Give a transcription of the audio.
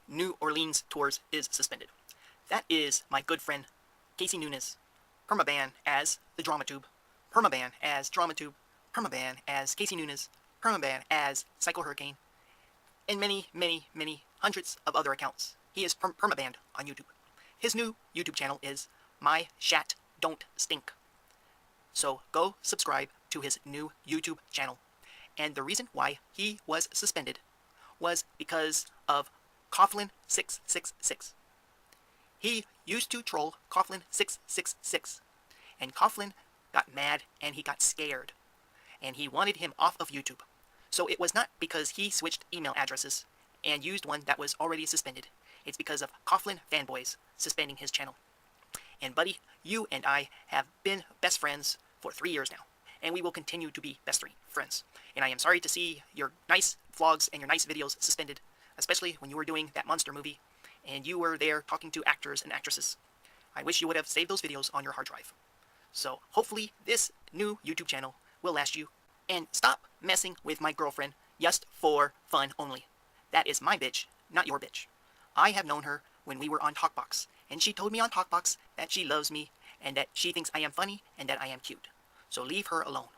New Orleans tours is suspended. That is my good friend Casey Nunez. Permaban as the DramaTube. Permaban as DramaTube. Permaban as Casey Nunez. Permaban as Psycho Hurricane. And many, many, many hundreds of other accounts. He is permabanned on YouTube. His new YouTube channel is My Shat Don't Stink. So go subscribe to his new YouTube channel. And the reason why he was suspended was because of Coughlin666. He used to troll Coughlin666, and Coughlin got mad and he got scared, and he wanted him off of YouTube. So it was not because he switched email addresses and used one that was already suspended. It's because of Coughlin fanboys suspending his channel. And buddy, you and I have been best friends for 3 years now, and we will continue to be best friends. And I am sorry to see your nice vlogs and your nice videos suspended, especially when you were doing that monster movie, and you were there talking to actors and actresses. I wish you would have saved those videos on your hard drive. So hopefully this new YouTube channel will last you, and stop messing with my girlfriend just for fun only. That is my bitch, not your bitch. I have known her when we were on Talkbox, and she told me on Talkbox that she loves me, and that she thinks I am funny, and that I am cute. So leave her alone.